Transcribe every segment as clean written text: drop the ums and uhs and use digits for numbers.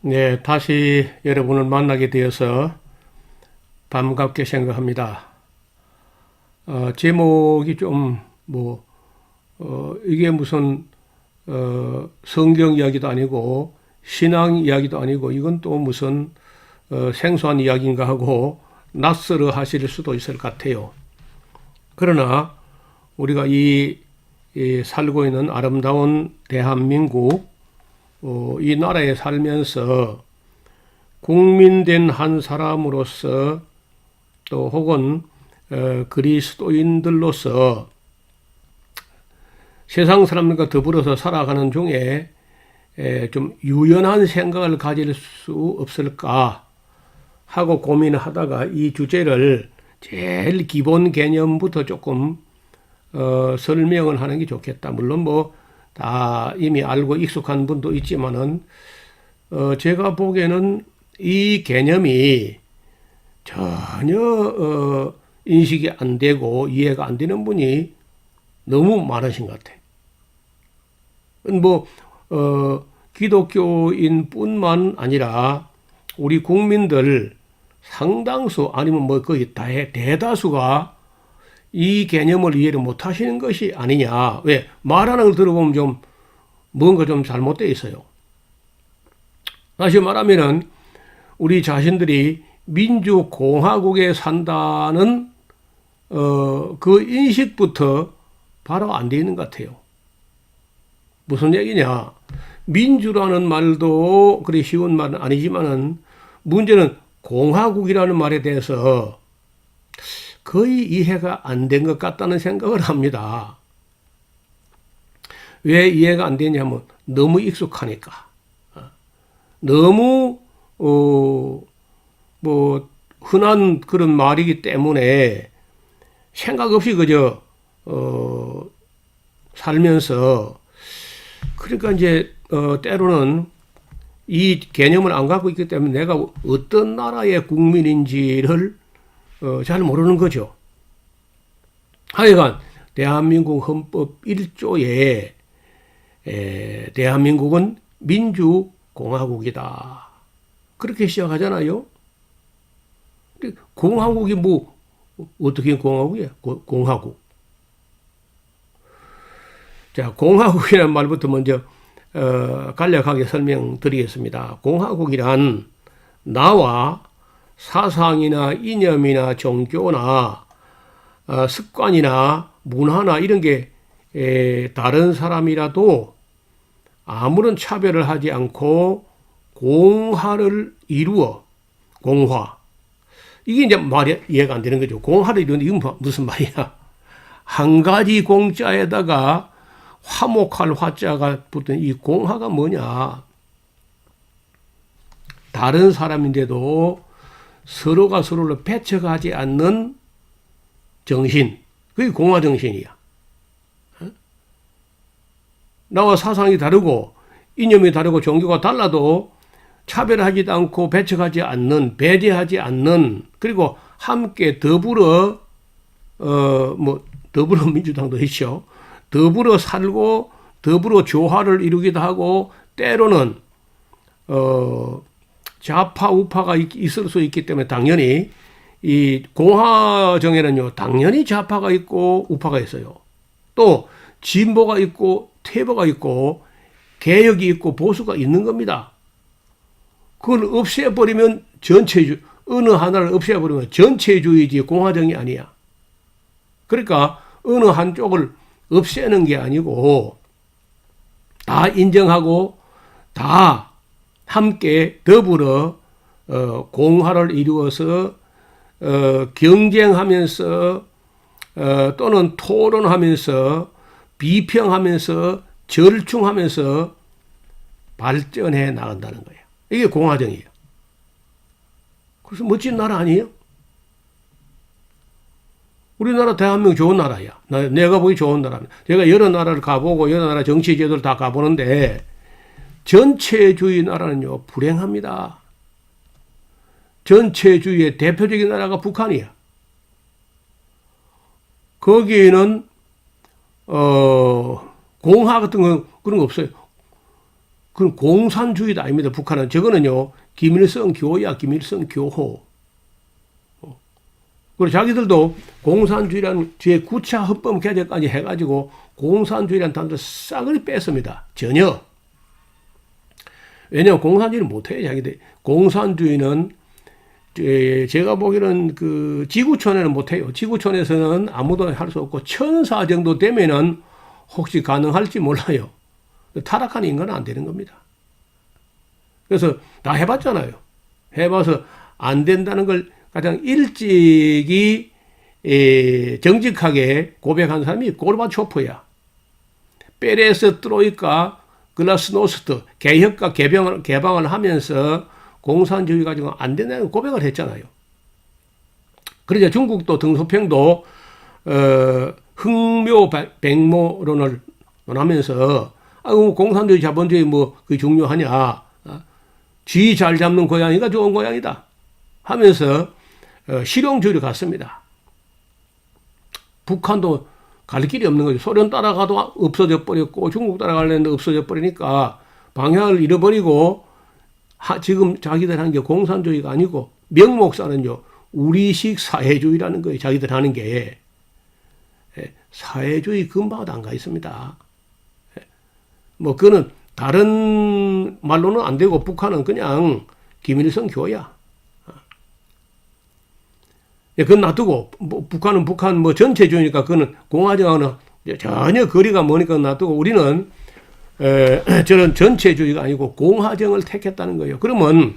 네, 다시 여러분을 만나게 되어서 반갑게 생각합니다. 제목이 좀, 이게 무슨, 성경 이야기도 아니고, 신앙 이야기도 아니고, 이건 또 무슨, 생소한 이야기인가 하고, 낯설어 하실 수도 있을 것 같아요. 그러나, 우리가 이 살고 있는 아름다운 대한민국, 이 나라에 살면서 국민된 한 사람으로서 또 혹은 그리스도인들로서 세상 사람들과 더불어서 살아가는 중에 좀 유연한 생각을 가질 수 없을까 하고 고민을 하다가 이 주제를 제일 기본 개념부터 조금 설명을 하는 게 좋겠다. 물론 다 이미 알고 익숙한 분도 있지만은 제가 보기에는 이 개념이 전혀 인식이 안 되고 이해가 안 되는 분이 너무 많으신 것 같아요. 기독교인뿐만 아니라 우리 국민들 상당수 아니면 거의 대다수가 이 개념을 이해를 못 하시는 것이 아니냐. 왜? 말하는 걸 들어보면 좀 뭔가 좀 잘못되어 있어요. 다시 말하면은 우리 자신들이 민주공화국에 산다는 그 인식부터 바로 안 되어 있는 것 같아요. 무슨 얘기냐? 민주라는 말도 그리 쉬운 말은 아니지만은 문제는 공화국이라는 말에 대해서 거의 이해가 안 된 것 같다는 생각을 합니다. 왜 이해가 안 되냐면 너무 익숙하니까. 너무 흔한 그런 말이기 때문에 생각 없이 그저 살면서 그러니까 이제 때로는 이 개념을 안 갖고 있기 때문에 내가 어떤 나라의 국민인지를 잘 모르는 거죠. 하여간 대한민국 헌법 1조에 대한민국은 민주공화국이다. 그렇게 시작하잖아요. 공화국이 어떻게 공화국이야? 공화국. 자, 공화국이라는 말부터 먼저 간략하게 설명드리겠습니다. 공화국이란 나와 사상이나 이념이나 종교나 습관이나 문화나 이런 게 다른 사람이라도 아무런 차별을 하지 않고 공화를 이루어 공화. 이게 이제 말이 이해가 안 되는 거죠. 공화를 이루는 이건 무슨 말이야? 한 가지 공자에다가 화목할 화자가 붙은 이 공화가 뭐냐? 다른 사람인데도 서로가 서로를 배척하지 않는 정신. 그게 공화 정신이야. 나와 사상이 다르고 이념이 다르고 종교가 달라도 차별하지도 않고 배척하지 않는, 배제하지 않는, 그리고 함께 더불어 더불어민주당도 있죠. 더불어 살고 더불어 조화를 이루기도 하고 때로는 좌파 우파가 있을 수 있기 때문에 당연히 이 공화정에는요 당연히 좌파가 있고 우파가 있어요. 또 진보가 있고 퇴보가 있고 개혁이 있고 보수가 있는 겁니다. 그걸 없애버리면 어느 하나를 없애버리면 전체주의지 공화정이 아니야. 그러니까 어느 한쪽을 없애는 게 아니고 다 인정하고 다 함께 더불어 공화를 이루어서 경쟁하면서 또는 토론하면서 비평하면서 절충하면서 발전해 나간다는 거예요. 이게 공화정이에요. 그래서 멋진 나라 아니에요? 우리나라 대한민국 좋은 나라야. 내가 보기 좋은 나라입니다. 제가 여러 나라를 가보고 여러 나라 정치 제도를 다 가보는데 전체주의 나라는요 불행합니다. 전체주의의 대표적인 나라가 북한이야. 거기에는 공화 같은 거 그런 거 없어요. 그건 공산주의도 아닙니다. 북한은. 저거는요, 김일성 교야, 김일성 교호. 그리고 자기들도 공산주의라는 제9차 헌법 개정까지 해가지고 공산주의라는 단어를 싹을 뺐습니다. 전혀. 왜냐하면 공산주의는 못해요, 자기들. 공산주의는 제가 보기에는 그 지구촌에는 못해요. 지구촌에서는 아무도 할 수 없고 천사 정도 되면은 혹시 가능할지 몰라요. 타락한 인간은 안 되는 겁니다. 그래서 다 해봤잖아요. 해봐서 안 된다는 걸 가장 일찍이 정직하게 고백한 사람이 고르바초프야. 페레스 트로이카 글라스노스트 개혁과 개방을 하면서 공산주의 가지고 안 된다는 고백을 했잖아요. 그러자 중국도 등소평도 흥묘백모론을 논하면서 공산주의 자본주의 뭐 그게 중요하냐, 쥐 잘 잡는 고양이가 좋은 고양이다 하면서 실용주의로 갔습니다. 북한도 갈 길이 없는 거죠. 소련 따라가도 없어져 버렸고 중국 따라가려는데 없어져 버리니까 방향을 잃어버리고 지금 자기들 하는 게 공산주의가 아니고 명목사는요, 우리식 사회주의라는 거예요. 자기들 하는 게. 사회주의 근방도 안 가 있습니다. 뭐 그거는 다른 말로는 안 되고 북한은 그냥 김일성 교야. 그건 놔두고 뭐 북한은 북한 뭐 전체주의니까 그거는 공화정하고는 전혀 거리가 머니까 놔두고 우리는 저는 전체주의가 아니고 공화정을 택했다는 거예요. 그러면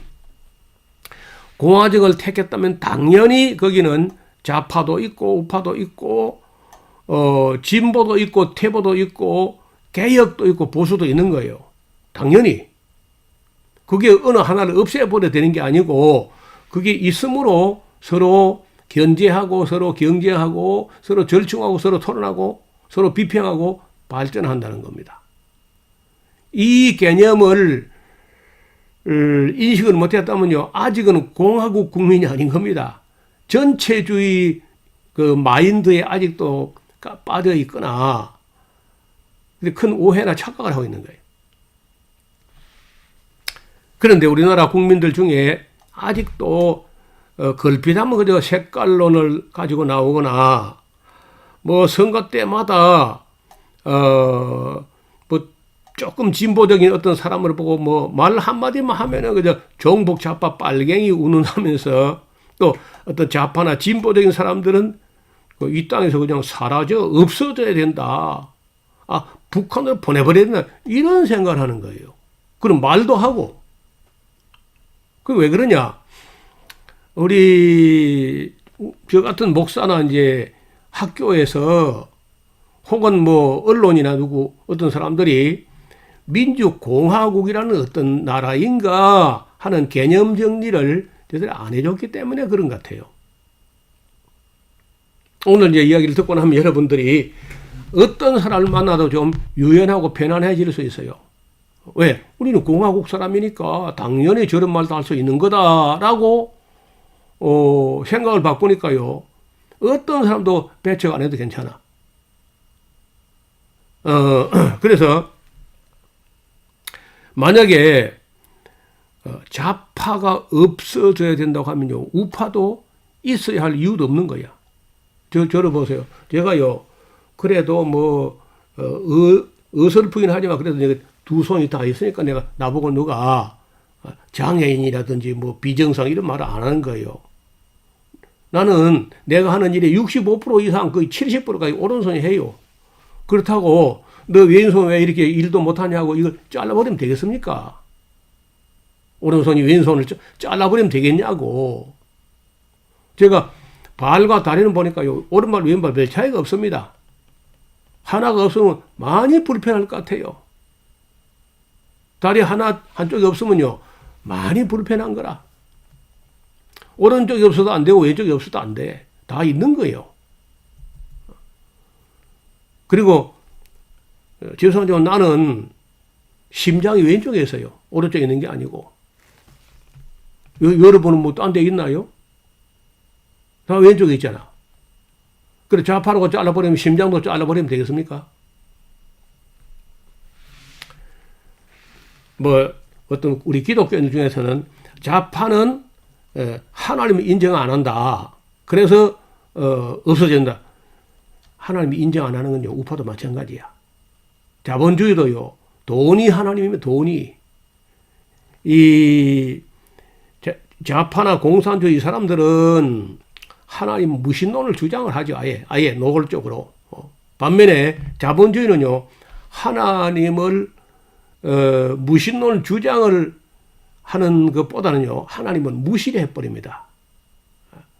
공화정을 택했다면 당연히 거기는 좌파도 있고 우파도 있고 진보도 있고 퇴보도 있고 개혁도 있고 보수도 있는 거예요. 당연히. 그게 어느 하나를 없애버려야 되는 게 아니고 그게 있으므로 서로 견제하고 서로 경쟁하고 서로 절충하고 서로 토론하고 서로 비평하고 발전한다는 겁니다. 이 개념을 인식을 못했다면요, 아직은 공화국 국민이 아닌 겁니다. 전체주의 그 마인드에 아직도 빠져 있거나 큰 오해나 착각을 하고 있는 거예요. 그런데 우리나라 국민들 중에 아직도 걸핏하면 그저 색깔론을 가지고 나오거나 뭐 선거 때마다 뭐 조금 진보적인 어떤 사람을 보고 뭐 말 한마디만 하면은 그저 종북 좌파 빨갱이 운운하면서 또 어떤 좌파나 진보적인 사람들은 이 땅에서 그냥 사라져 없어져야 된다. 북한을 보내버려야 된다. 이런 생각을 하는 거예요. 그럼 말도 하고. 그 왜 그러냐? 우리 저 같은 목사나 이제 학교에서 혹은 뭐 언론이나 누구 어떤 사람들이 민주공화국이라는 어떤 나라인가 하는 개념 정리를 제대로 안 해줬기 때문에 그런 것 같아요. 오늘 이제 이야기를 듣고 나면 여러분들이 어떤 사람을 만나도 좀 유연하고 편안해질 수 있어요. 왜? 우리는 공화국 사람이니까 당연히 저런 말도 할 수 있는 거다라고 생각을 바꾸니까요. 어떤 사람도 배척 안 해도 괜찮아. 그래서 만약에 좌파가 없어져야 된다고 하면요, 우파도 있어야 할 이유도 없는 거야. 저를 보세요. 제가요, 그래도 뭐 어설프긴 하지만 그래도 내가 두 손이 다 있으니까 내가 나보고 누가 장애인이라든지 뭐 비정상 이런 말을 안 하는 거예요. 나는 내가 하는 일의 65% 이상 거의 70%까지 오른손이 해요. 그렇다고 너 왼손 왜 이렇게 일도 못하냐고 이걸 잘라버리면 되겠습니까? 오른손이 왼손을 잘라버리면 되겠냐고. 제가 발과 다리는 보니까요, 오른발 왼발 별 차이가 없습니다. 하나가 없으면 많이 불편할 것 같아요. 다리 한쪽이 없으면요, 많이 불편한 거라. 오른쪽이 없어도 안 되고 왼쪽이 없어도 안 돼. 다 있는 거예요. 그리고 죄송하지만 나는 심장이 왼쪽에 있어요. 오른쪽에 있는 게 아니고. 여러분은 뭐 딴 데 있나요? 다 왼쪽에 있잖아. 그래 좌파로 잘라버리면 심장도 잘라버리면 되겠습니까? 뭐 어떤 우리 기독교인들 중에서는 좌파는 하나님을 인정 안 한다. 그래서 없어진다. 하나님이 인정 안 하는 건요, 우파도 마찬가지야. 자본주의도요, 돈이 하나님이면 돈이. 이 좌파나 공산주의 사람들은 하나님 무신론을 주장을 하죠. 아예 노골적으로. 반면에 자본주의는요, 하나님을 무신론 주장을 하는 것보다는요, 하나님은 무시를 해버립니다.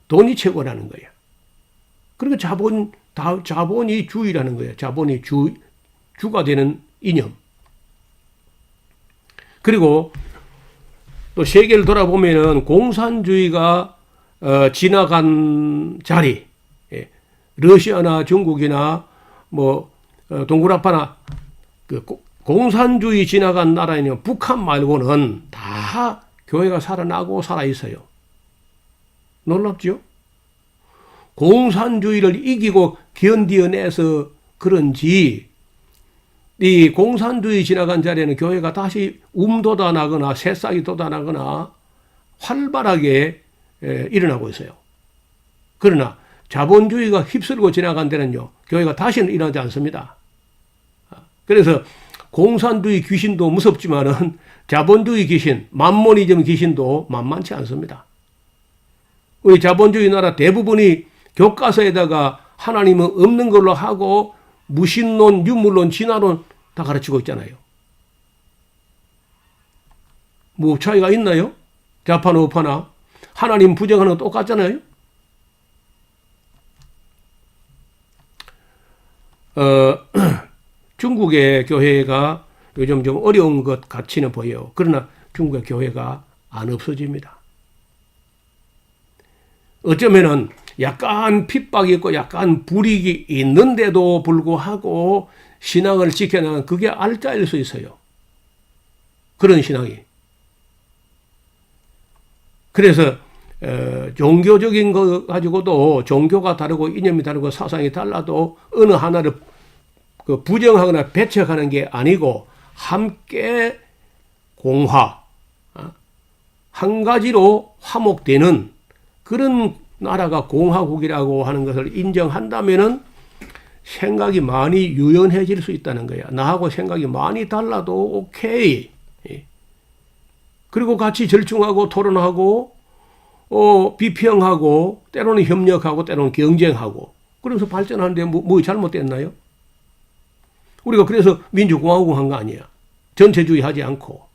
돈이 최고라는 거예요. 그리고 자본이 주의라는 거예요. 자본이 주가 되는 이념. 그리고 또 세계를 돌아보면은 공산주의가 지나간 자리, 러시아나 중국이나 뭐 동굴아파나 그 공산주의 지나간 나라에는 북한 말고는 다 교회가 살아나고 살아 있어요. 놀랍죠? 공산주의를 이기고 견디어내서 그런지 이 공산주의 지나간 자리에는 교회가 다시 돋아나거나 새싹이 돋아나거나 활발하게 일어나고 있어요. 그러나 자본주의가 휩쓸고 지나간 데는요, 교회가 다시는 일어나지 않습니다. 그래서 공산주의 귀신도 무섭지만은 자본주의 귀신, 만모니즘 귀신도 만만치 않습니다. 우리 자본주의 나라 대부분이 교과서에다가 하나님은 없는 걸로 하고 무신론, 유물론, 진화론 다 가르치고 있잖아요. 뭐 차이가 있나요? 좌파나 우파나 하나님 부정하는 거 똑같잖아요. 중국의 교회가 요즘 좀 어려운 것 같이는 보여요. 그러나 중국의 교회가 안 없어집니다. 어쩌면은 약간 핍박이 있고 약간 불이익이 있는데도 불구하고 신앙을 지켜나가는 그게 알짜일 수 있어요. 그런 신앙이. 그래서 종교적인 거 가지고도 종교가 다르고 이념이 다르고 사상이 달라도 어느 하나를 부정하거나 배척하는 게 아니고 함께 공화, 한 가지로 화목되는 그런 나라가 공화국이라고 하는 것을 인정한다면은 생각이 많이 유연해질 수 있다는 거야. 나하고 생각이 많이 달라도 오케이. 그리고 같이 절충하고 토론하고 비평하고 때로는 협력하고 때로는 경쟁하고 그러면서 발전하는데 뭐 잘못됐나요? 우리가 그래서 민주공화국 한 거 아니야. 전체주의 하지 않고.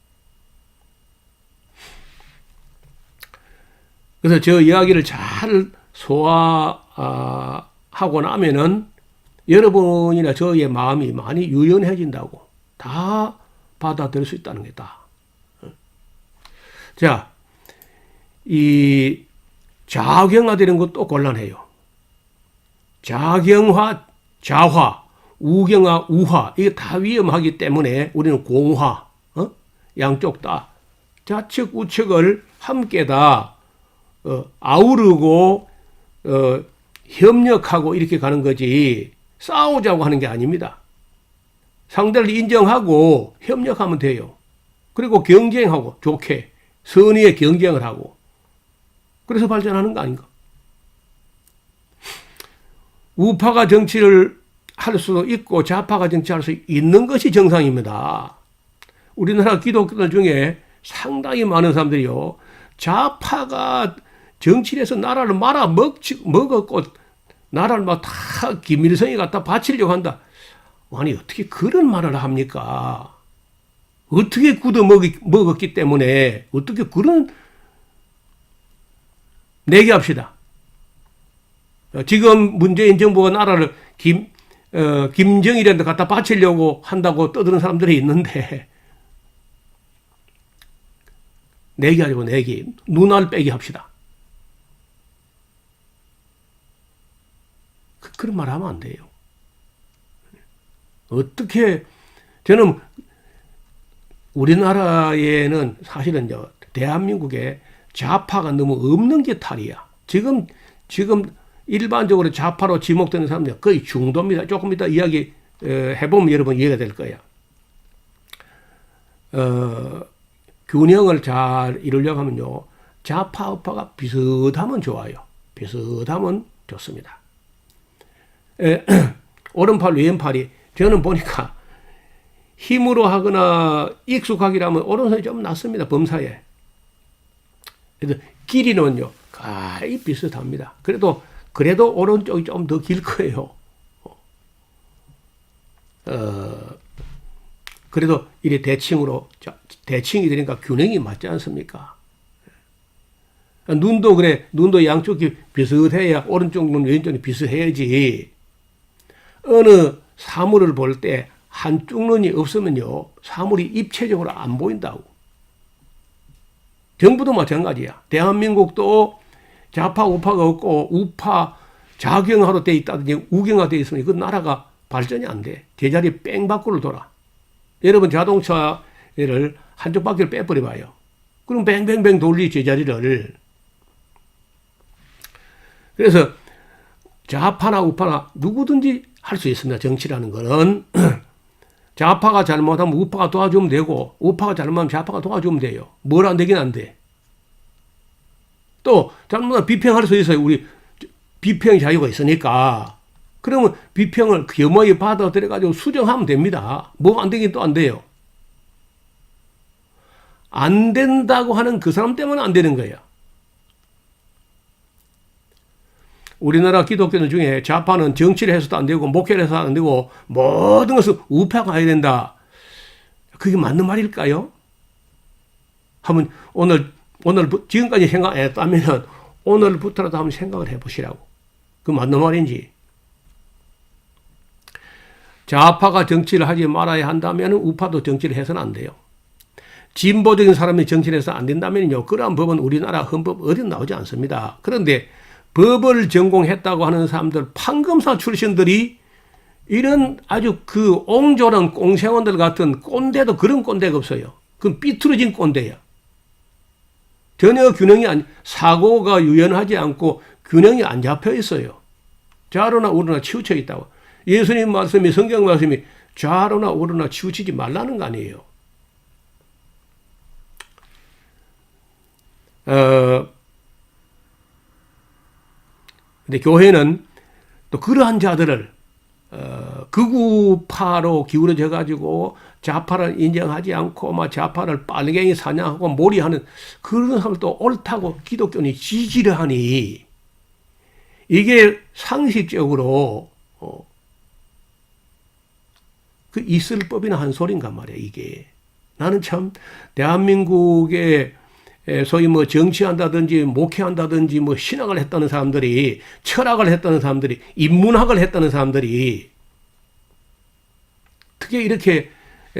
그래서 저 이야기를 잘 소화하고 나면은 여러분이나 저의 마음이 많이 유연해진다고 다 받아들일 수 있다는 게다. 자, 이 좌경화되는 것도 곤란해요. 좌경화, 좌화, 우경화, 우화 이게 다 위험하기 때문에 우리는 공화, 양쪽 다 좌측 우측을 함께 다 아우르고 협력하고 이렇게 가는 거지 싸우자고 하는 게 아닙니다. 상대를 인정하고 협력하면 돼요. 그리고 경쟁하고 좋게 선의의 경쟁을 하고 그래서 발전하는 거 아닌가. 우파가 정치를 할 수도 있고 좌파가 정치할 수 있는 것이 정상입니다. 우리나라 기독교들 중에 상당히 많은 사람들이요. 좌파가 정치를 해서 나라를 먹었고 나라를 막 다 김일성이 갖다 바치려고 한다. 아니 어떻게 그런 말을 합니까? 어떻게 먹었기 때문에 어떻게 그런 내기합시다. 지금 문재인 정부가 나라를 김정일한테 갖다 바치려고 한다고 떠드는 사람들이 있는데 내기하자고 내기. 눈알 빼기 합시다. 그런 말 하면 안 돼요. 어떻게 저는 우리나라에는 사실은 대한민국에 좌파가 너무 없는 게 탈이야. 지금 일반적으로 좌파로 지목되는 사람들 거의 중도입니다. 조금 이따 이야기 해보면 여러분 이해가 될 거야. 균형을 잘 이루려고 하면요. 좌파, 우파가 비슷하면 좋아요. 비슷하면 좋습니다. 오른팔, 왼팔이 저는 보니까 힘으로 하거나 익숙하기라면 오른손이 좀 낫습니다. 범사에. 그래서 길이는요. 거의 비슷합니다. 그래도 오른쪽이 좀 더 길 거예요. 그래도 이래 대칭이 되니까 균형이 맞지 않습니까? 눈도 양쪽이 비슷해야 오른쪽 눈, 왼쪽 눈이 비슷해야지. 어느 사물을 볼 때 한쪽 눈이 없으면요, 사물이 입체적으로 안 보인다고. 정부도 마찬가지야. 대한민국도 좌파, 우파가 없고, 우파 좌경화로 돼 있다든지 우경화되어 있으면 그 나라가 발전이 안 돼. 제자리 뺑 밖으로 돌아. 여러분 자동차를 한쪽 바퀴를 빼버려봐요. 그럼 뱅뱅뱅 돌리 제자리를. 그래서 좌파나 우파나 누구든지 할 수 있습니다. 정치라는 거는. 좌파가 잘못하면 우파가 도와주면 되고 우파가 잘못하면 좌파가 도와주면 돼요. 뭘 안 되긴 안 돼. 또 잘못하면 비평할 수 있어요. 우리 비평 자유가 있으니까. 그러면 비평을 겸허히 받아들여가지고 수정하면 됩니다. 뭐 안 되긴 또 안 돼요. 안 된다고 하는 그 사람 때문에 안 되는 거예요. 우리나라 기독교들 중에 좌파는 정치를 해서도 안 되고 목회를 해서도 안 되고 모든 것을 우파가 해야 된다. 그게 맞는 말일까요? 한번 오늘 지금까지 생각 안 했다면 오늘부터라도 한번 생각을 해보시라고. 그 맞는 말인지. 좌파가 정치를 하지 말아야 한다면 우파도 정치를 해서는 안 돼요. 진보적인 사람이 정치를 해서 안 된다면요. 그러한 법은 우리나라 헌법 어디 나오지 않습니다. 그런데 법을 전공했다고 하는 사람들, 판검사 출신들이 이런 아주 그 옹졸한 꽁생원들 같은 꼰대도 그런 꼰대가 없어요. 그건 삐뚤어진 꼰대야. 전혀 사고가 유연하지 않고 균형이 안 잡혀 있어요. 좌로나 우로나 치우쳐 있다고. 예수님 말씀이, 성경 말씀이 좌로나 우로나 치우치지 말라는 거 아니에요. 근데 교회는 또 그러한 자들을 극우파로 기울어져 가지고 좌파를 인정하지 않고 막 좌파를 빨갱이 사냥하고 몰이하는 그런 사람을 또 옳다고 기독교는 지지를 하니 이게 상식적으로 그 있을 법이나 한 소린가 말이야. 이게 나는 참 대한민국의 소위 뭐 정치한다든지 목회한다든지 뭐 신학을 했다는 사람들이, 철학을 했다는 사람들이, 인문학을 했다는 사람들이 어떻게 이렇게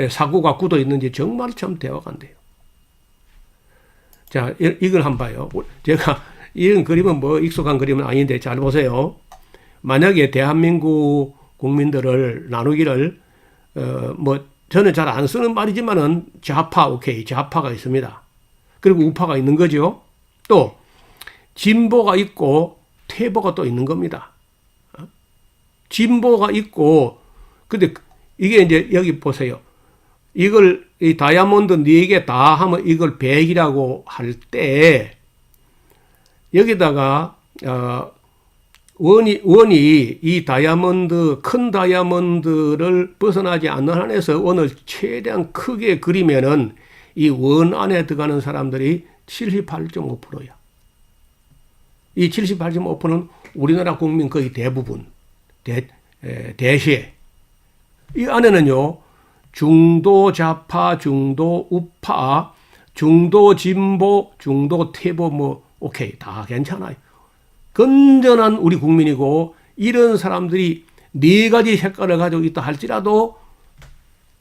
사고가 굳어 있는지 정말 참 대화가 안 돼요. 자, 이걸 한번 봐요. 제가 이런 그림은 뭐 익숙한 그림은 아닌데 잘 보세요. 만약에 대한민국 국민들을 나누기를 뭐 저는 잘 안 쓰는 말이지만은 좌파가 있습니다. 그리고 우파가 있는 거죠. 또 진보가 있고 퇴보가 또 있는 겁니다. 진보가 있고, 근데 이게 이제 여기 보세요. 이걸 이 다이아몬드 4개 다 하면 이걸 100이라고 할 때 여기다가 원이 이 다이아몬드, 큰 다이아몬드를 벗어나지 않는 한에서 원을 최대한 크게 그리면은 이 원 안에 들어가는 사람들이 78.5%야. 이 78.5%는 우리나라 국민 거의 대부분, 대시. 이 안에는요, 중도 좌파, 중도 우파, 중도 진보, 중도 퇴보, 뭐, 오케이. 다 괜찮아요. 건전한 우리 국민이고, 이런 사람들이 4가지 색깔을 가지고 있다 할지라도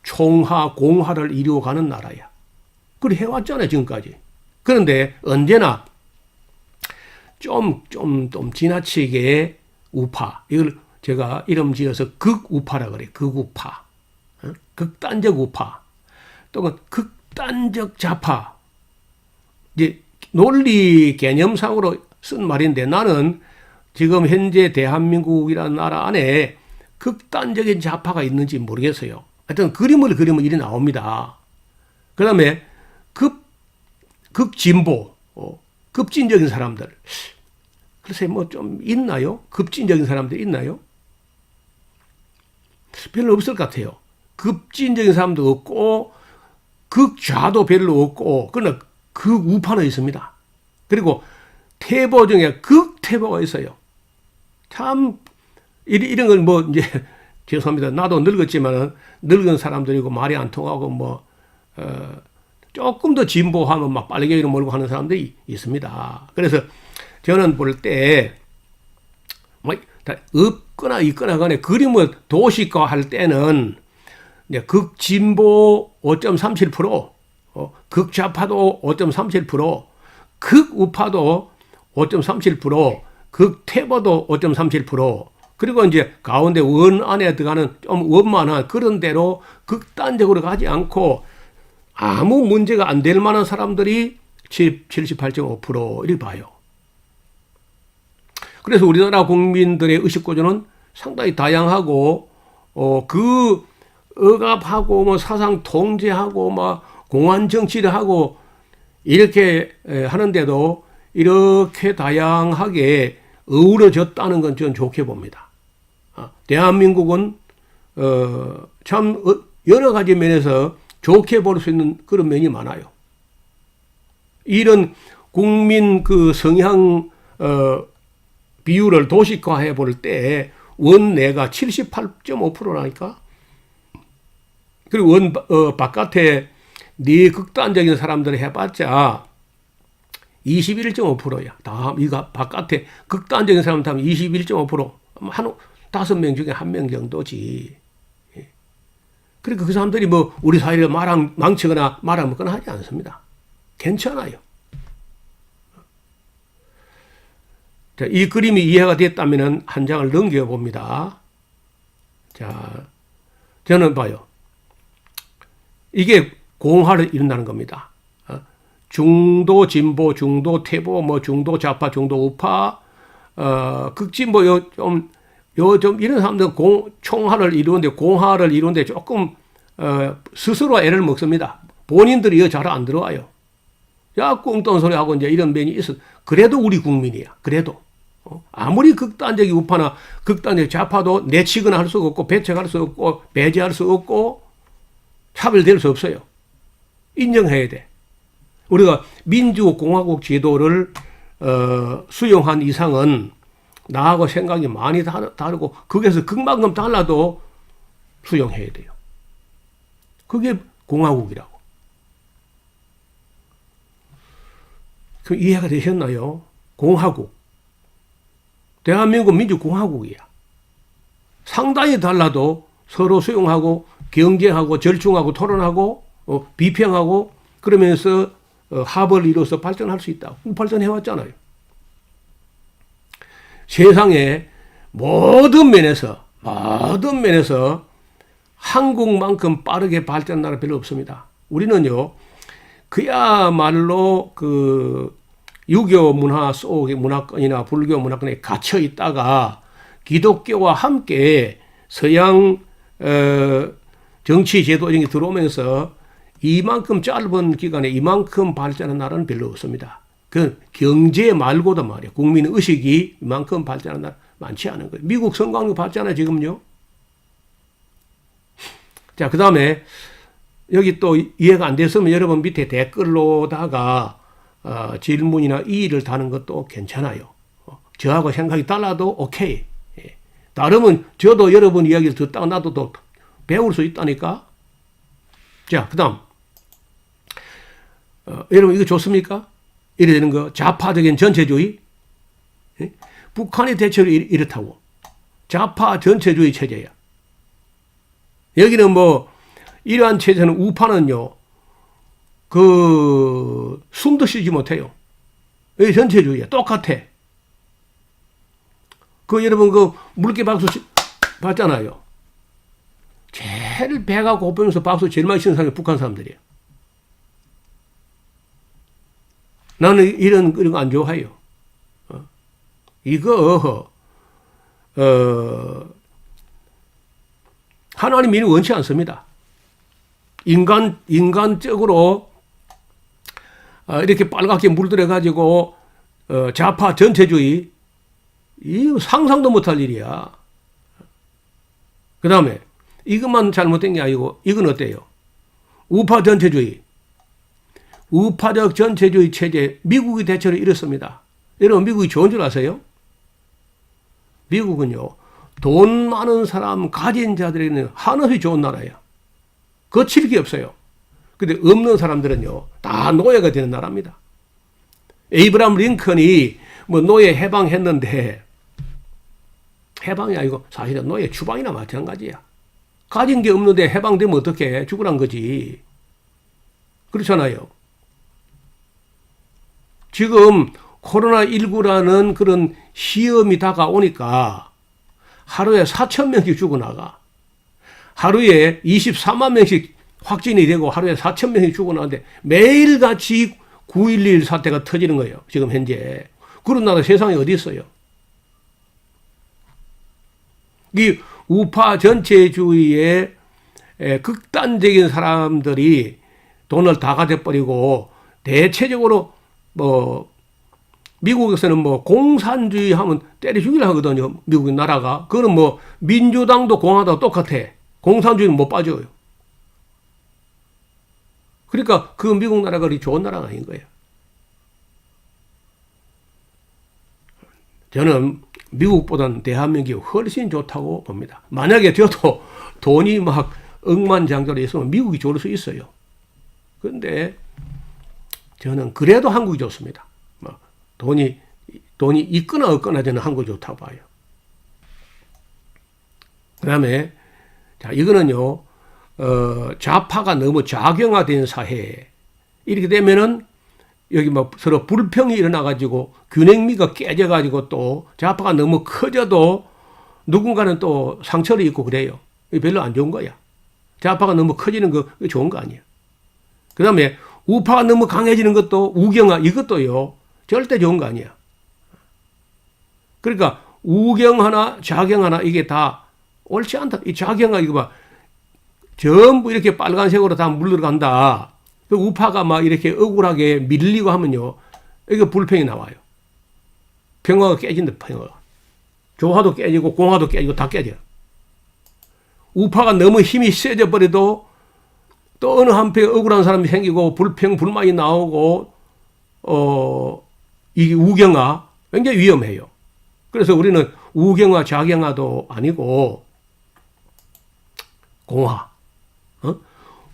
총화, 공화를 이루어가는 나라야. 그래 해왔잖아요, 지금까지. 그런데 언제나 좀 지나치게 우파, 이걸 제가 이름 지어서 극우파라 그래요. 극우파. 극단적 우파. 또는 극단적 좌파. 이제 논리 개념상으로 쓴 말인데 나는 지금 현재 대한민국이라는 나라 안에 극단적인 좌파가 있는지 모르겠어요. 하여튼 그림을 그리면 일이 나옵니다. 그 다음에 극진보, 급진적인 사람들. 글쎄, 뭐 좀 있나요? 급진적인 사람들 있나요? 별로 없을 것 같아요. 급진적인 사람도 없고, 극좌도 별로 없고, 그러나 극우파는 있습니다. 그리고 태보 중에 극태보가 있어요. 참, 이런 건 뭐, 이제, 죄송합니다. 나도 늙었지만은, 늙은 사람들이고 말이 안 통하고, 뭐, 조금 더 진보하면 막 빨갱이로 몰고 하는 사람들이 있습니다. 그래서 저는 볼 때, 뭐, 없거나 있거나 간에 그림을 도식화 할 때는, 이제 극진보 5.37%, 극좌파도 5.37%, 극우파도 5.37%, 극태보도 5.37%, 그리고 이제 가운데 원 안에 들어가는 좀 원만한 그런 대로 극단적으로 가지 않고 아무 문제가 안 될 만한 사람들이 78.5% 이렇게 봐요. 그래서 우리나라 국민들의 의식구조는 상당히 다양하고, 억압하고, 뭐 사상 통제하고, 막 공안 정치를 하고, 이렇게 하는데도 이렇게 다양하게 어우러졌다는 건 저는 좋게 봅니다. 대한민국은, 참 여러 가지 면에서 좋게 볼 수 있는 그런 면이 많아요. 이런 국민 그 성향, 비율을 도식화해 볼 때 원내가 78.5%라니까. 그리고 바깥에 네 극단적인 사람들을 해봤자 21.5%야. 다 이거 바깥에 극단적인 사람들 하면 21.5%. 한 5명 중에 1명 정도지. 그러니까 그 사람들이 뭐 우리 사회를 망치거나 말아먹거나 하지 않습니다. 괜찮아요. 자, 이 그림이 이해가 됐다면 한 장을 넘겨봅니다. 자, 저는 봐요. 이게 공화를 이룬다는 겁니다. 중도 진보, 중도 태보, 뭐 중도 좌파, 중도 우파, 극진보, 좀 이런 사람들 총화를 이루는데, 공화를 이루는데 조금, 스스로 애를 먹습니다. 본인들이 잘 안 들어와요. 야, 꿍뚱 소리 하고 이제 이런 면이 있어. 그래도 우리 국민이야. 그래도. 아무리 극단적인 우파나 극단적 좌파도 내치거나 할 수가 없고, 배척할 수 없고, 배제할 수 없고, 차별될 수 없어요. 인정해야 돼. 우리가 민주공화국 제도를 수용한 이상은 나하고 생각이 많이 다르고 거기에서 극만큼 달라도 수용해야 돼요. 그게 공화국이라고. 그럼 이해가 되셨나요? 공화국. 대한민국 민주공화국이야. 상당히 달라도 서로 수용하고 경쟁하고 절충하고 토론하고 비평하고 그러면서 합을 이뤄서 발전할 수 있다. 발전해왔잖아요. 세상에 모든 면에서 한국만큼 빠르게 발전한 나라 별로 없습니다. 우리는요, 그야말로 그 유교 문화 속의 문화권이나 불교 문화권에 갇혀 있다가 기독교와 함께 서양 정치 제도적이 들어오면서 이만큼 짧은 기간에 이만큼 발전한 나라는 별로 없습니다. 그 경제 말고도 말이에요. 국민 의식이 이만큼 발전한 나라 많지 않은 거예요. 미국 성광로 봤잖아요, 지금요. 자, 그 다음에 여기 또 이해가 안 됐으면 여러분 밑에 댓글로다가 질문이나 이의를 다는 것도 괜찮아요. 저하고 생각이 달라도 오케이. 다르면 저도 여러분 이야기를 듣다가 나도 또 배울 수 있다니까. 자, 그 다음. 여러분 이거 좋습니까? 이래 되는 거 좌파적인 전체주의. 북한의 대체로 이렇다고. 좌파 전체주의 체제야. 여기는 뭐 이러한 체제는 우파는요. 숨도 쉬지 못해요. 여기 전체주의야. 똑같아. 여러분 물개 박수 봤잖아요. 제일 배가 고프면서 박수 제일 많이 치는 사람이 북한 사람들이에요. 나는 이런 거 안 좋아해요. 이거 하나님 일을 원치 않습니다. 인간적으로 이렇게 빨갛게 물들여 가지고 좌파 전체주의, 이 상상도 못할 일이야. 그 다음에 이것만 잘못된 게 아니고 이건 어때요? 우파 전체주의. 우파적 전체주의 체제, 미국이 대체로 이렇습니다. 여러분 미국이 좋은 줄 아세요? 미국은요, 돈 많은 사람, 가진 자들에게는 한없이 좋은 나라예요. 거칠 게 없어요. 근데 없는 사람들은요, 다 노예가 되는 나라입니다. 에이브람 링컨이 뭐 노예 해방했는데, 해방이 아니고 사실은 노예 추방이나 마찬가지야. 가진 게 없는데 해방되면 어떻게 죽으란 거지. 그렇잖아요. 지금 코로나19라는 그런 시험이 다가오니까 하루에 4,000명씩 죽어나가. 하루에 24만 명씩 확진이 되고 하루에 4,000명씩 죽어나는데 매일같이 9.11 사태가 터지는 거예요. 지금 현재. 그런 나라 세상에 어디 있어요? 이 우파 전체주의의 극단적인 사람들이 돈을 다 가져버리고 대체적으로 뭐 미국에서는 뭐 공산주의 하면 때려 죽이려 하거든요. 미국 나라가. 그거는 뭐 민주당도 공화당도 똑같아. 공산주의는 못 빠져요. 그러니까 그 미국 나라가 그리 좋은 나라가 아닌 거예요. 저는 미국보다는 대한민국이 훨씬 좋다고 봅니다. 만약에 저도 돈이 막 억만장자로 있으면 미국이 좋을 수 있어요. 그런데 저는 그래도 한국이 좋습니다. 뭐 돈이 있거나 없거나 저는 한국이 좋다고 봐요. 그 다음에, 자, 이거는요, 좌파가 너무 좌경화된 사회. 이렇게 되면은 여기 뭐 서로 불평이 일어나가지고 균형미가 깨져가지고 또 좌파가 너무 커져도 누군가는 또 상처를 입고 그래요. 별로 안 좋은 거야. 좌파가 너무 커지는 거 좋은 거 아니야. 그 다음에 우파가 너무 강해지는 것도 우경화 이것도요 절대 좋은 거 아니야. 그러니까 우경화나 좌경화나 이게 다 옳지 않다. 이 좌경화 이거 봐. 전부 이렇게 빨간색으로 다 물들어간다. 그 우파가 막 이렇게 억울하게 밀리고 하면요. 이거 불평이 나와요. 평화가 깨진다, 평화가. 조화도 깨지고 공화도 깨지고 다 깨져. 우파가 너무 힘이 세져 버려도 또 어느 한편에 억울한 사람이 생기고 불평, 불만이 나오고, 이 우경화 굉장히 위험해요. 그래서 우리는 우경화, 좌경화도 아니고, 공화,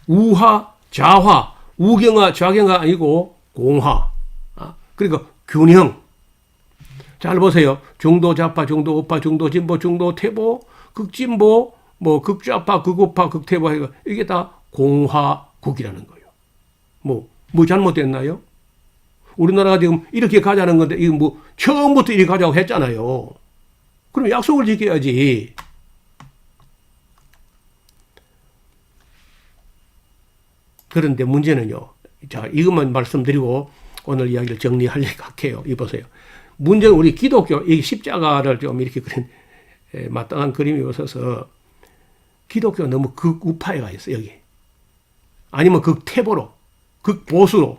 우화, 좌화, 우경화, 좌경화 아니고 공화. 그러니까 균형. 잘 보세요. 중도 좌파, 중도 우파, 중도 진보, 중도 퇴보, 극진보, 뭐 극좌파, 극우파, 극퇴보 이게 다 공화국이라는 거예요. 뭐 잘못됐나요? 우리나라가 지금 이렇게 가자는 건데 이거 뭐 처음부터 이렇게 가자고 했잖아요. 그럼 약속을 지켜야지. 그런데 문제는요. 자, 이것만 말씀드리고 오늘 이야기를 정리하려고 할게요. 이 보세요. 문제는 우리 기독교, 이 십자가를 좀 이렇게 그린 마땅한 그림이 있어서 기독교가 너무 극우파에 가 있어, 여기. 아니면 극퇴보로, 극보수로.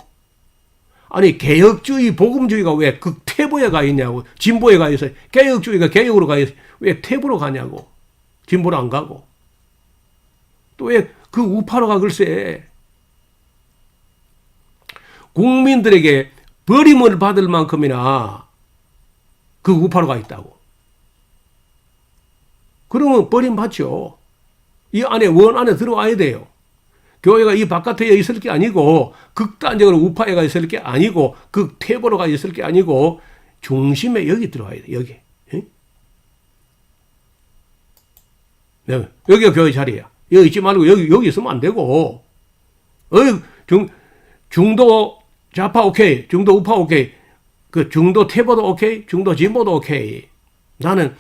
아니, 개혁주의, 복음주의가 왜 극퇴보에 가 있냐고, 진보에 가 있어요. 개혁주의가 개혁으로 가 있어요. 왜 퇴보로 가냐고, 진보로 안 가고. 또 왜 그 우파로 가, 글쎄. 국민들에게 버림을 받을 만큼이나 그 우파로 가 있다고. 그러면 버림받죠. 이 안에 원 안에 들어와야 돼요. 교회가 이 바깥에 있을 게 아니고 극단적으로 우파에 가 있을 게 아니고 극퇴보로 가 있을 게 아니고 중심에 여기 들어와야 돼. 여기. 여기가 교회 자리야. 여기 있지 말고 여기 있으면 안 되고. 중도 좌파 오케이, 중도 우파 오케이, 그 중도 퇴보도 오케이, 중도 진보도 오케이. 나는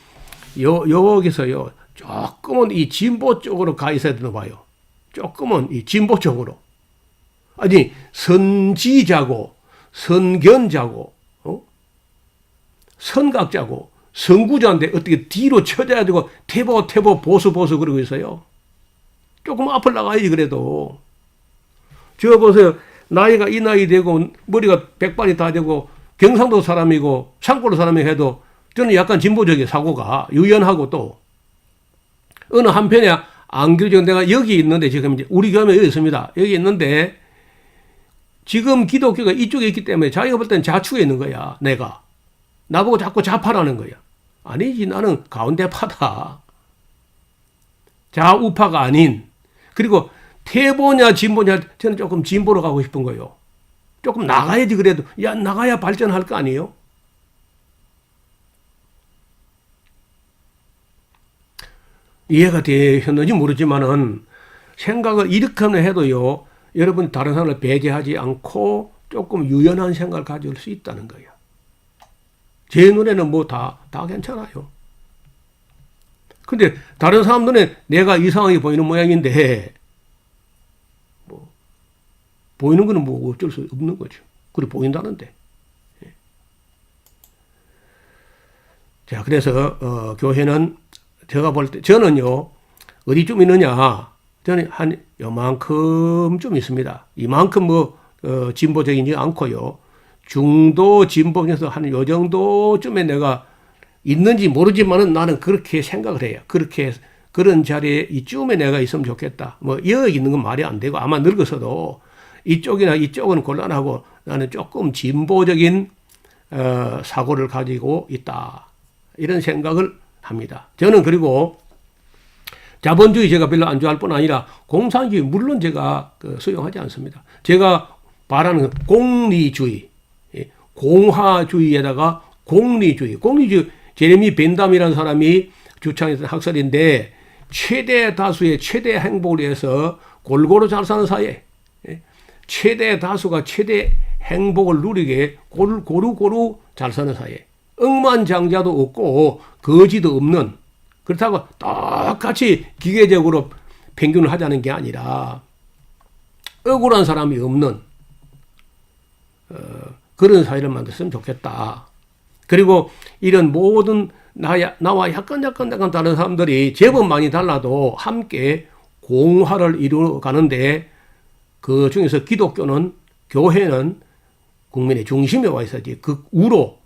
여기서요 조금은 이 진보 쪽으로 가 있어야 되나 봐요. 조금은 이 진보 쪽으로. 아니 선지자고 선견자고 선각자고 선구자인데 어떻게 뒤로 쳐져가지고 퇴보 보수 그러고 있어요. 조금 앞을 나가야지 그래도. 저 보세요. 나이가 이 나이 되고 머리가 백발이 다 되고 경상도 사람이고 산골 사람이 해도 저는 약간 진보적인 사고가 유연하고 또 어느 한편에 안 그러죠. 내가 여기 있는데 지금 이제 우리 교회에 여기 있습니다. 여기 있는데 지금 기독교가 이쪽에 있기 때문에 자기가 볼 때는 좌측에 있는 거야. 내가. 나보고 자꾸 좌파라는 거야. 아니지, 나는 가운데파다. 좌우파가 아닌. 그리고 태보냐 진보냐, 저는 조금 진보로 가고 싶은 거예요. 조금 나가야지. 그래도 야, 나가야 발전할 거 아니에요. 이해가 되셨는지 모르지만은 생각을 이렇게 해도요, 여러분 다른 사람을 배제하지 않고 조금 유연한 생각을 가질 수 있다는 거예요. 제 눈에는 뭐 다 괜찮아요. 근데 다른 사람 눈에 내가 이상하게 보이는 모양인데, 뭐, 보이는 거는 뭐 어쩔 수 없는 거죠. 그래, 보인다는데. 자, 그래서, 교회는 제가 볼 때, 저는요, 어디쯤 있느냐, 저는 한 요만큼 좀 있습니다. 이만큼 뭐, 진보적이지 않고요. 중도 진보에서 한 요 정도쯤에 내가 있는지 모르지만은 나는 그렇게 생각을 해요. 그렇게, 그런 자리에 이쯤에 내가 있으면 좋겠다. 뭐, 여기 있는 건 말이 안 되고, 아마 늙어서도 이쪽이나 이쪽은 곤란하고 나는 조금 진보적인, 사고를 가지고 있다. 이런 생각을 합니다. 저는 그리고 자본주의 제가 별로 안 좋아할 뿐 아니라 공산주의 물론 제가 수용하지 않습니다. 제가 말하는 공리주의, 공화주의에다가 공리주의, 제레미 벤담이라는 사람이 주창했던 학설인데 최대 다수의 최대 행복을 위해서 골고루 잘 사는 사회, 최대 다수가 최대 행복을 누리게 고루 잘 사는 사회, 억만장자도 없고 거지도 없는, 그렇다고 똑같이 기계적으로 평균을 하자는 게 아니라 억울한 사람이 없는 그런 사회를 만들었으면 좋겠다. 그리고 이런 모든 나와 약간 다른 사람들이 제법 많이 달라도 함께 공화를 이루어 가는데 그 중에서 기독교는, 교회는 국민의 중심에 와 있어야지 극우로,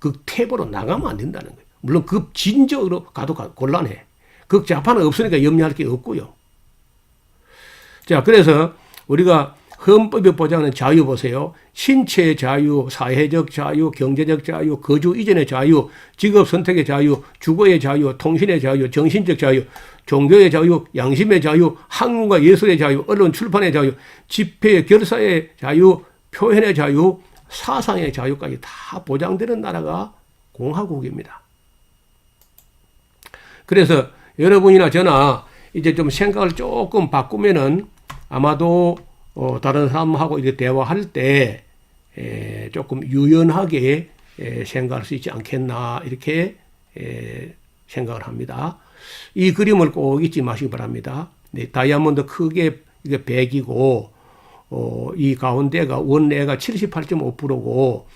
극태보로 나가면 안 된다는 거예요. 물론 극진적으로 가도 곤란해. 극좌파는 없으니까 염려할 게 없고요. 자, 그래서 우리가 헌법에 보장하는 자유 보세요. 신체의 자유, 사회적 자유, 경제적 자유, 거주 이전의 자유, 직업 선택의 자유, 주거의 자유, 통신의 자유, 정신적 자유, 종교의 자유, 양심의 자유, 학문과 예술의 자유, 언론 출판의 자유, 집회 결사의 자유, 표현의 자유, 사상의 자유까지 다 보장되는 나라가 공화국입니다. 그래서 여러분이나 저나 이제 좀 생각을 조금 바꾸면은 아마도 다른 사람하고 이렇게 대화할 때 조금 유연하게 생각할 수 있지 않겠나, 이렇게 생각을 합니다. 이 그림을 꼭 잊지 마시기 바랍니다. 네, 다이아몬드 크게 이게 100이고 이 가운데가 원래가 78.5%고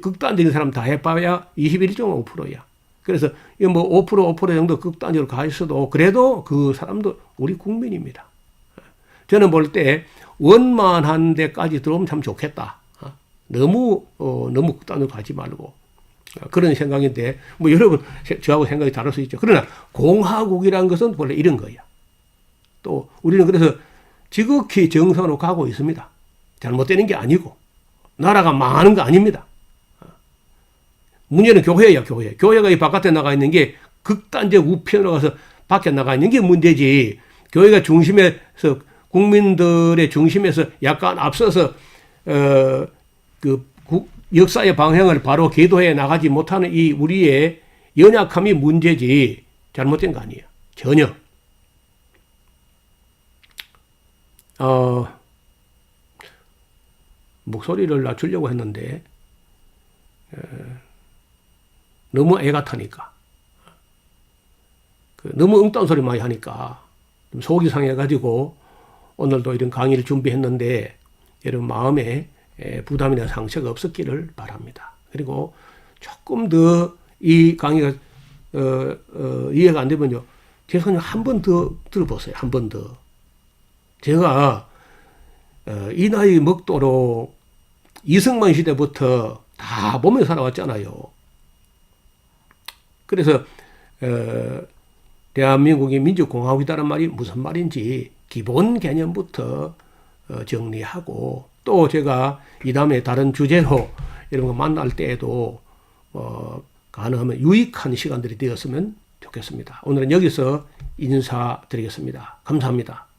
극단적인 사람 다 해봐야 21.5%야. 그래서 뭐 5% 정도 극단적으로 가 있어도 그래도 그 사람도 우리 국민입니다. 저는 볼 때 원만한 데까지 들어오면 참 좋겠다. 너무 극단으로 가지 말고 그런 생각인데, 뭐 여러분 저하고 생각이 다를 수 있죠. 그러나 공화국이라는 것은 원래 이런 거야. 또 우리는 그래서 지극히 정상으로 가고 있습니다. 잘못되는 게 아니고 나라가 망하는 거 아닙니다. 문제는 교회야, 교회. 교회가 이 바깥에 나가 있는 게 극단적 우편으로 가서 밖에 나가 있는 게 문제지. 교회가 중심에서, 국민들의 중심에서 약간 앞서서 역사의 방향을 바로 계도해 나가지 못하는 이 우리의 연약함이 문제지 잘못된 거 아니에요. 전혀. 목소리를 낮추려고 했는데 너무 애 같으니까, 너무 엉뚱한 소리 많이 하니까 좀 속이 상해가지고 오늘도 이런 강의를 준비했는데 여러분 마음에 부담이나 상처가 없었기를 바랍니다. 그리고 조금 더 이 강의가 이해가 안 되면요, 죄송해요, 한 번 더 들어보세요. 한 번 더. 제가 이 나이 먹도록 이승만 시대부터 다 보며 살아왔잖아요. 그래서 대한민국이 민주공화국이라는 말이 무슨 말인지 기본 개념부터 정리하고, 또 제가 이 다음에 다른 주제로 이런 거 만날 때에도 가능하면 유익한 시간들이 되었으면 좋겠습니다. 오늘은 여기서 인사드리겠습니다. 감사합니다.